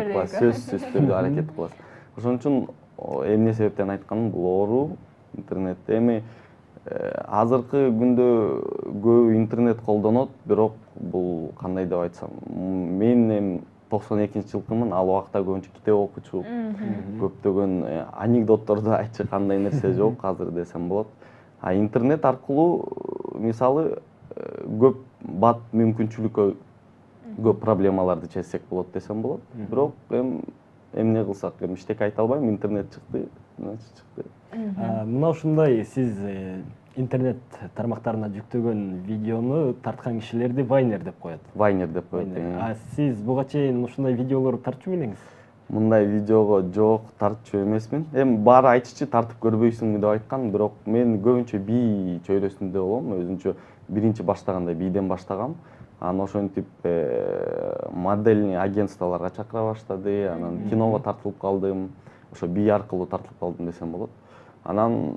сөзсүз түрдө аракет кылабыз. Ошон үчүн эмне себептен айтканым бул оору интернет. Эми азыркы күндө көбү интернет колдонот, бирок бул кандай деп айтсам, мен эми 92-жылкымын, ал убакта көбүнчө китеп окучу, көптөгөн анекдотторду айтчу кандай нерсе жок азыр десем болот. А интернет аркылуу мисалы көп бат мүмкүнчүлүккө көп проблемаларды чечсек болот десем болот. Бирок эмне кылсак, эчтеке айта албайм, интернет чыкты, значит чыкты. Мына ушундай сиз интернет тармактарына жүктөгөн видеону тарткан кишилерди вайнер деп коет. Вайнер деп коет. Сиз буга чейин ушундай видеолорду тартчу белеңиз? Мындай видеого жок, тартчу эмесмин. Эми баары айтчу тартып көрбөйсүңбү деп айткан, бирок мен көбүнчө би чөйрөсүндө болом, өзүнчө биринчи баштаганда биден баштагам. Анан ошентип модельный агентстволорго чакыра баштады, анан киного тартылып калдым. Ошо би аркылуу тартылып калдым десем болот. Анан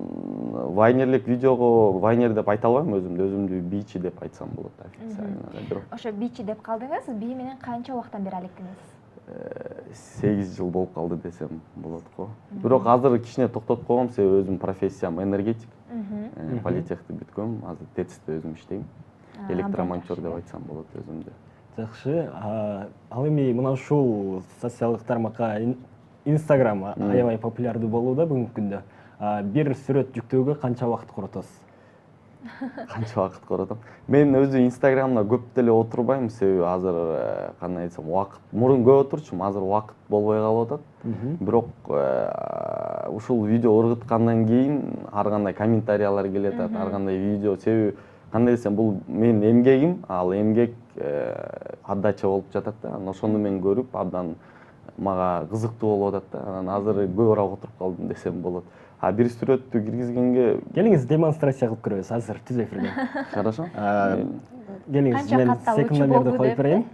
вайнерлик видеого вайнер деп айта албайм өзүмдү бичи деп айтсам болот официально. Ошо бичи деп калдыңыз, би менен канча убактан бери алектеңиз? 8 жыл болуп калды десем болот го. Бирок азыр кичине токтотуп койгом, себеби өзүмдүн профессиям энергетик. Политехти бүткөм, азыр ТЭЦте өзүм иштейм. Электромонтер деп айтсам болот өзүмдү. Жакшы. Ал эми мына ушул социалдык тармакка Instagram аябай популярдуу болууда бүгүнкү күндө. Бир сүрөт жүктөөгө канча убакыт коротосуз? Канча убакыт коротом? Мен өзү Instagramда көп деле отурбайм, себеби азыр кандай айтсам, убакыт мурун көп отурчумун, азыр убакыт болбой калып атат. Бирок ушул видео ыргыткандан кийин ар кандай комментариялар келет, ар кандай видео, себеби кандай десем, бул менин эмгегим, ал эмгек отдача болуп жатат да. Анан ошону мен көрүп, абдан мага кызыктуу болуп атат да. Анан азыр көбүрөөк отуруп калдым десем болот. А бир сүрөттү киргизгенге келиңиз демонстрация кылып көрөбүз азыр түз эфирде. Хорошо. Келиңиз, мен секундомерди коюп берейин.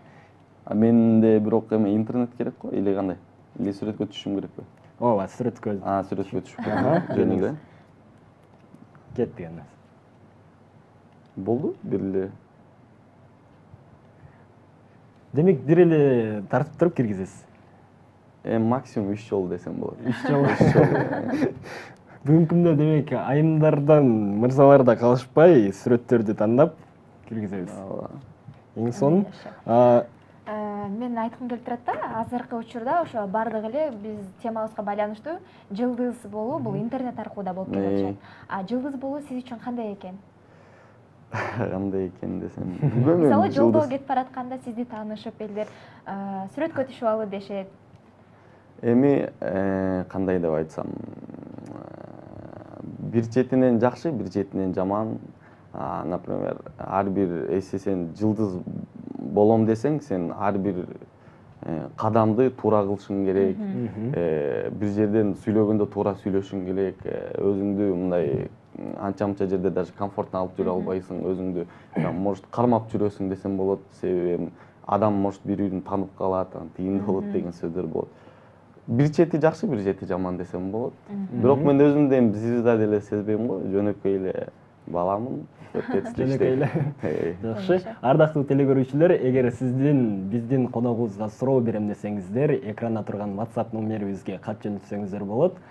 Менде бирок эми интернет керек го, или кандай? Или сүрөткө түшүшүм керекпи? Ооба, сүрөткө. Сүрөткө түшүп кетем. Жөн эле. Кеттик анда. Болду, бир эле. Демек, бир эле тартып туруп киргизесиз. Максимум 3 жолу десем болот. 3 жолу. Бүгүнкү күндө демек айымдардан мырзалар да калышпай сүрөттөрдү тандап киргизебиз. Эң сонун. Мен айткым келип турат да, азыркы учурда ошо бардыгы эле биз темабызга байланыштуу жылдыз болуу бул интернет аркылуу да болуп келатат. Жылдыз болуу сиз үчүн кандай экен? Кандай экен десем. Мисалы, жолдо кетип баратканда сизди таанышып элдер сүрөткө түшүп алып дешет. Эми кандай деп айтсам, бир четинен жакшы, бир четинен жаман. Например, ар бир сен жылдыз болом десең, сен ар бир кадамды туура кылышың керек. Бир жерден сүйлөгөндө туура сүйлөшүң керек. Өзүңдү мындай анча-мынча жерде даже комфортно алып жүрө албайсың. Өзүңдү может кармап жүрөсүң десем болот. Себеби адам может бири-бирин таанып калат, тигиндей болот деген сөздөр болот. Бир чети жакшы, бир чети жаман десем болот. Бирок мен өзүмдү эми звезда деле сезбейм го, жөнөкөй эле баламын. Жөнөкөй эле. Жакшы. Ардактуу телекөрүүчүлөр, эгер сиздин биздин коногубузга суроо берем десеңиздер, экранда турган WhatsApp номерибизге кат жөнөтсөңүздөр болот.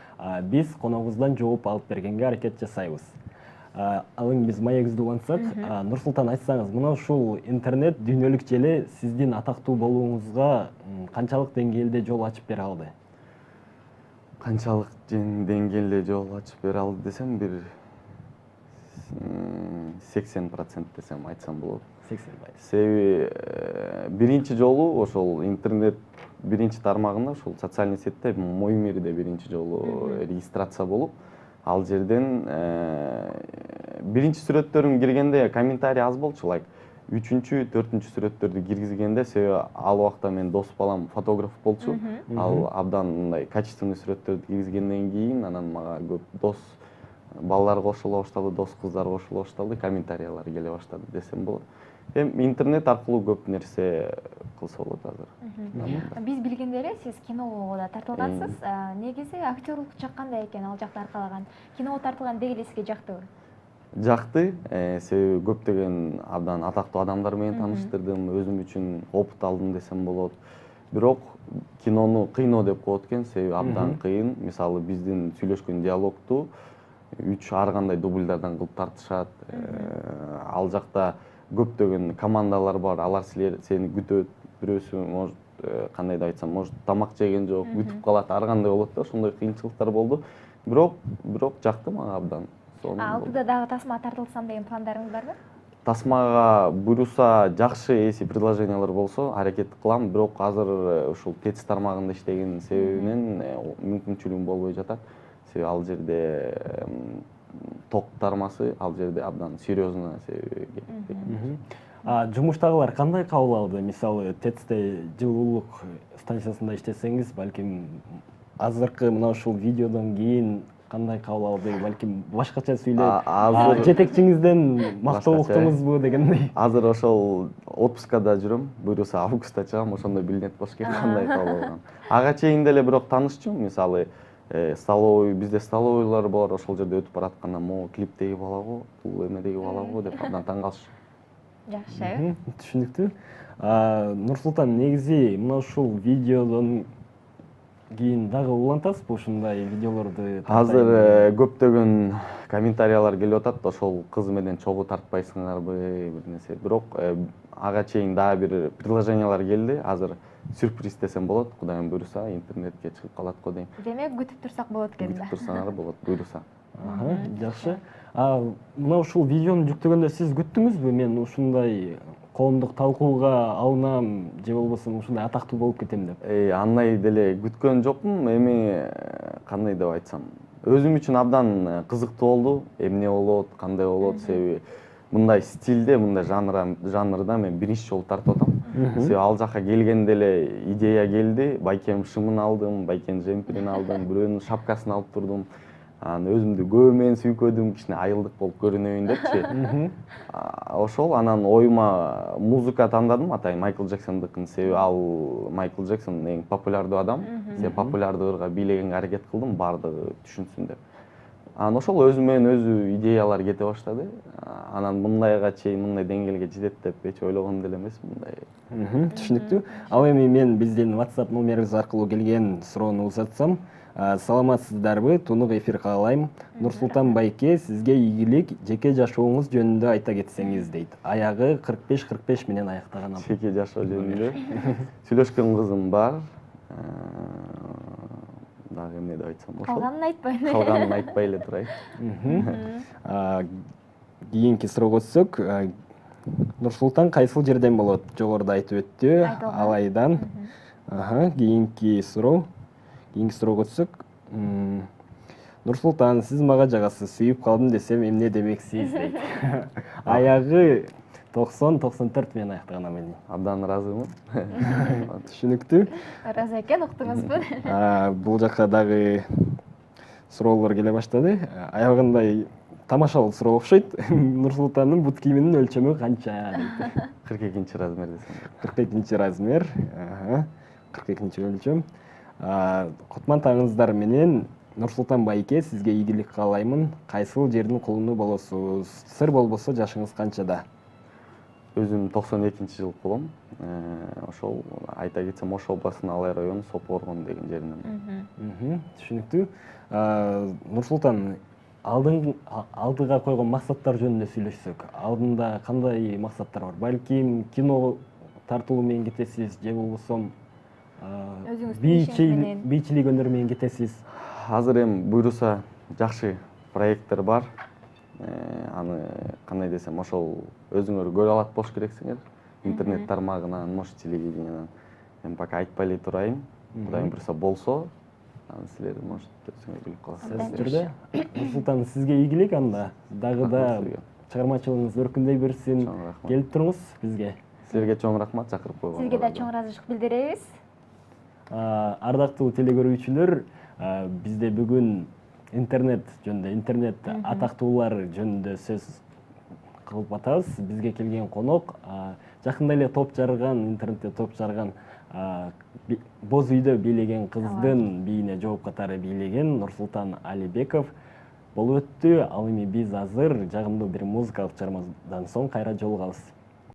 Биз коногубуздан жооп алып бергенге аракет жасайбыз. Ал эми биз маегибизди улантсак, Нурсултан, айтсаңыз, мына ушул интернет дүйнөлүк желе сиздин атактуу болууңузга канчалык деңгээлде жол ачып бере алды? Канчалык деңгээлде жол ачып бере алды десем, бир 80% десем айтсам болот. 80%. Себеби биринчи жолу ошол интернет биринчи тармагында, ошол социальный сетте Мой мирде биринчи жолу регистрация болуп, ал жерден биринчи сүрөттөрүм киргенде комментарий аз болчу, лайк 3-чү, 4-чү сүрөттөрдү киргизгенде, себеби ал убакта менин дос балам фотограф болчу. Ал абдан мындай качественный сүрөттөрдү киргизгенден кийин анан мага көп дос балдар кошула баштады, дос кыздар кошула баштады, комментариялар келе баштады десем болот. Эми интернет аркылуу көп нерсе кылса болот азыр. Биз билгендери сиз киного да тартылгансыз. Негизи актерлук жак кандай экен, ал жакты аркалаган? Киного тартылган деги эле сизге жактыбы? Жакты, себеби көптөгөн абдан атактуу адамдар менен тааныштырдым, өзүм үчүн опыт алдым десем болот. бирок кинону кыйноо деп коет экен, себеби абдан кыйын. Мисалы биздин сүйлөшкөн диалогту 3 ар кандай дубльдардан кылып тартышат. Ал жакта көптөгөн командалар бар, алар сени күтөт. Бирөөсү может кандай деп айтсам, может тамак жеген жок, күтүп калат, ар кандай болот да, ошондой кыйынчылыктар болду. Бирок жакты мага абдан. Алдыда дагы тасма тартылсам деген пландарыңыз барбы? Тасмага буюрса, жакшы эси предложениялар болсо аракет кылам, бирок азыр ушул ТЭЦ тармагында иштеген себебинен мүмкүнчүлүгүм болбой жатат. Себеби ал жерде ток тармасы, ал жерде абдан серьезно себеби. Жумуштагылар кандай кабыл алды? Мисалы, ТЭЦте жылуулук станциясында иштесеңиз, балким азыркы мына ушул видеодон кийин кандай кабыл алды? Балким башкача сүйлөп, жетекчиңизден мактоо уктуңузбу дегендей. Азыр ошол отпускада жүрөм, буюрса августта чыгам, ошондо билинет башка кандай кабыл алган. Ага чейин деле бирок таанышчумун, мисалы, столовый, бизде столовойлор бар, ошол жерде өтүп баратканда, мо клиптеги балабы, бул эмедеги балабы деп абдан таң калышчу. Жакшы. Түшүнүктүү. Нурсултан, негизи мына ушул видеодон кийин дагы улантасызбы ушундай видеолорду? Азыр көптөгөн комментариялар келип атат, ошол кыз менен чогуу тартпайсыңарбы, бир нерсе. Бирок ага чейин дагы бир предложениялар келди. Азыр сюрприз десем болот, Кудайым буйруса, интернетке чыгып калат го дейм. Демек күтүп турсак болот экен да. Күтүп турсаңар болот, буйруса. Жакшы. Мына ушул видеону жүктөгөндө сиз күттүңүзбү? Мен ушундай коомдук талкууга алынам, же болбосо ушундай атактуу болуп кетем деп? Андай деле күткөн жокмун. Эми кандай деп айтсам, өзүм үчүн абдан кызыктуу болду. Эмне болот, кандай болот, себеби мындай стилде, мындай жанрда мен биринчи жолу тартып атам. Себеби ал жака келгенде эле идея келди. Байкем шымын алдым, байкем жемпирин алдым, бирөөнүн шапкасын алып турдум. Анан өзүмдү көбү менен сүйкөдүм, кичине айылдык болуп көрүнөйүн депчи. Ошол, анан оюма музыка тандадым, атайын Майкл Джексондукун, себеби ал Майкл Джексон эң популярдуу адам. Себеби популярдуу ырга бийлегенге аракет кылдым, баардыгы түшүнсүн деп. Анан ошол өзү менен өзү идеялар кете баштады. Анан мындайга чейин, мындай деңгээлге жетет деп эч ойлогон деле эмесмин, мындай. Түшүнүктүү. Ал эми мен биздин WhatsApp номерибиз аркылуу келген суроону узатсам, саламатсыздарбы? Тунук эфир каалайм. Нурсултан байке, сизге ийгилик, жеке жашооңуз жөнүндө айта кетсеңиз дейт. Аягы 45-45 менен аяктаган адам. Жеке жашоо жөнүндө сүйлөшкөн кызым бар. Дагы эмне деп айтсам, ошол. Калганын айтпайм. Калганын айтпай эле турайын. Кийинки суроого өтсөк, Нурсултан кайсыл жерден болот? Жогоруда айтып өттү, Алайдан. Кийинки суроого өтсөк, Нурсултан, сиз мага жагасыз, сүйүп калдым десем эмне демексиз дейт. Аягы 90-94 менен аяктаган адам. Абдан ыраазымын. Түшүнүктүү. Ыраазы экен, уктуңузбу? Бул жака дагы суроолор келе баштады. Аябагандай тамашалуу суроо окшойт. Нурсултандын бут кийиминин өлчөмү канча дейт. 42-нчи размер десем. 42-нчи размер. 42-нчи өлчөм. Кутман таңыңыздар менен Нурсултан байке, сизге ийгилик каалаймын. Кайсыл жердин кулуну болосуз? Сыр болбосо жашыңыз канчада? Өзүм 92-нчи жыл кулум. Ошол айта кетсем Ош областынын Алай району Сопоргон деген жеринен. Түшүнүктүү. Нурсултан, алдыга койгон максаттар жөнүндө сүйлөшсөк, алдында кандай максаттар бар? Балким кино тартылуу менен кетесиз, же болбосо бийчилик өнөрү менен кетесиз? Азыр эми буйруса жакшы проекттер бар. Аны кандай десем, ошол өзүңөр көрө алат болуш керексиңер. Интернет тармагынан, может, телевидениядан. Эми пока айтпай эле турайын. Кудайым буйруса болсо, анан силер может өзүңөр билип каласыздар. Нурсултан, сизге ийгилик анда. Дагы да чыгармачылыгыңыз өркүндөй берсин. Келип туруңуз бизге. Силерге чоң рахмат чакырып койгонуңузга. Сизге да чоң ыраазычылык билдиребиз. Ардактуу телекөрүүчүлөр, бизде бүгүн интернет жөнүндө, интернет атактуулар жөнүндө сөз кылып атабыз. Бизге келген конок жакында эле топ жарган, интернетте топ жарган боз үйдө бийлеген кыздын бийине жооп катары бийлеген Нурсултан Алибеков болуп өттү. Ал эми биз азыр жагымдуу бир музыкалык чыгармадан соң кайра жолугабыз.